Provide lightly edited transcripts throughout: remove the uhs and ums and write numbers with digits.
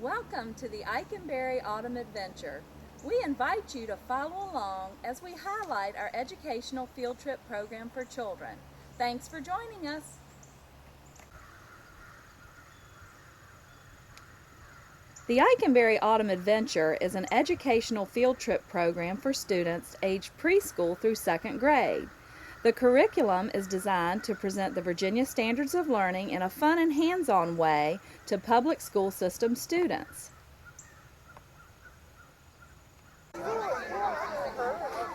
Welcome to the Ikenberry Autumn Adventure. We invite you to follow along as we highlight our educational field trip program for children. Thanks for joining us. The Ikenberry Autumn Adventure is an educational field trip program for students aged preschool through 2nd grade. The curriculum is designed to present the Virginia standards of learning in a fun and hands-on way to public school system students.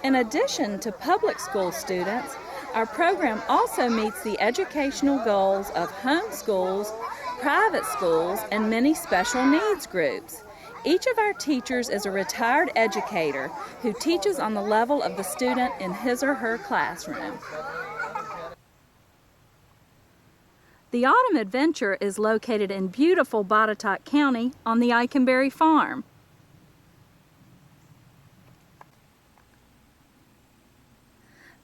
In addition to public school students, our program also meets the educational goals of home schools, private schools, and many special needs groups. Each of our teachers is a retired educator who teaches on the level of the student in his or her classroom. The Autumn Adventure is located in beautiful Botetourt County on the Ikenberry farm.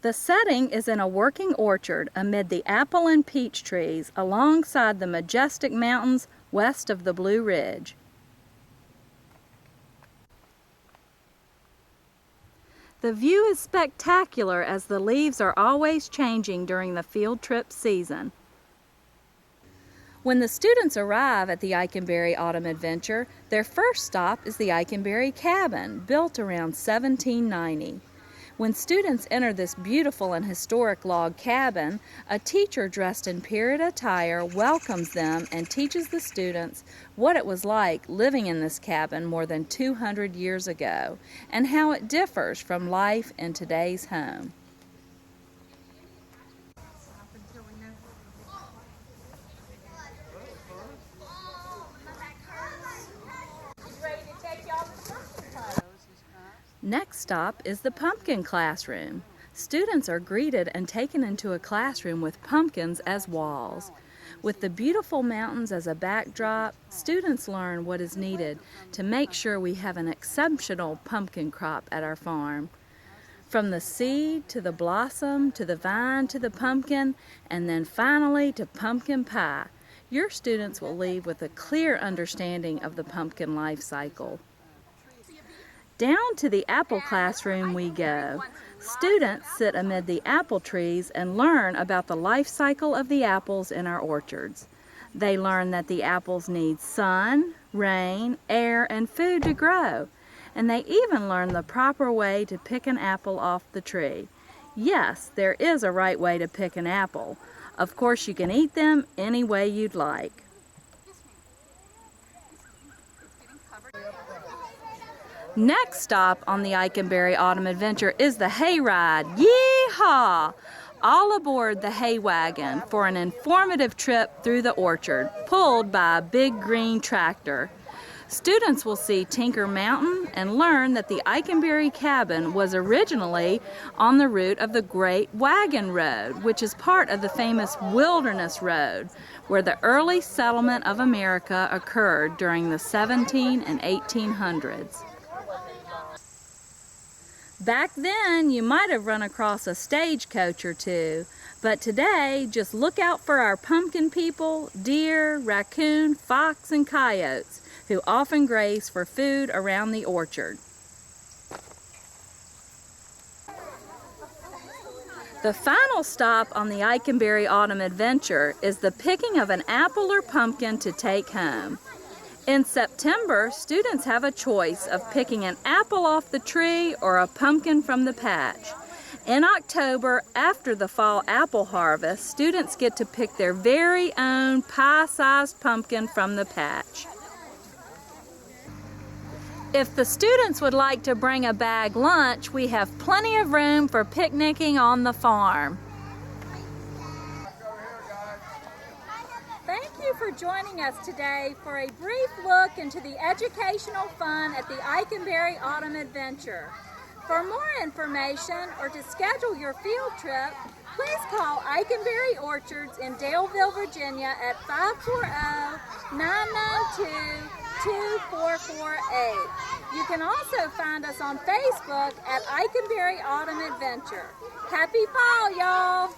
The setting is in a working orchard amid the apple and peach trees alongside the majestic mountains west of the Blue Ridge. The view is spectacular as the leaves are always changing during the field trip season. When the students arrive at the Ikenberry Autumn Adventure, their first stop is the Ikenberry Cabin, built around 1790. When students enter this beautiful and historic log cabin, a teacher dressed in period attire welcomes them and teaches the students what it was like living in this cabin more than 200 years ago and how it differs from life in today's home. Next stop is the pumpkin classroom. Students are greeted and taken into a classroom with pumpkins as walls. With the beautiful mountains as a backdrop, students learn what is needed to make sure we have an exceptional pumpkin crop at our farm. From the seed to the blossom to the vine to the pumpkin, and then finally to pumpkin pie, your students will leave with a clear understanding of the pumpkin life cycle. Down to the apple classroom we go. Students sit amid the apple trees and learn about the life cycle of the apples in our orchards. They learn that the apples need sun, rain, air, and food to grow. And they even learn the proper way to pick an apple off the tree. Yes, there is a right way to pick an apple. Of course, you can eat them any way you'd like. Next stop on the Ikenberry Autumn Adventure is the hayride. Yee-haw! All aboard the hay wagon for an informative trip through the orchard, pulled by a big green tractor. Students will see Tinker Mountain and learn that the Ikenberry Cabin was originally on the route of the Great Wagon Road, which is part of the famous Wilderness Road, where the early settlement of America occurred during the 1700s and 1800s. Back then, you might have run across a stagecoach or two, but today, just look out for our pumpkin people, deer, raccoon, fox, and coyotes, who often graze for food around the orchard. The final stop on the Ikenberry Autumn Adventure is the picking of an apple or pumpkin to take home. In September, students have a choice of picking an apple off the tree or a pumpkin from the patch. In October, after the fall apple harvest, students get to pick their very own pie-sized pumpkin from the patch. If the students would like to bring a bag lunch, we have plenty of room for picnicking on the farm. Thank you for joining us today for a brief look into the educational fun at the Ikenberry Autumn Adventure. For more information or to schedule your field trip, please call Ikenberry Orchards in Daleville, Virginia at 540-992-2448. You can also find us on Facebook at Ikenberry Autumn Adventure. Happy fall, y'all!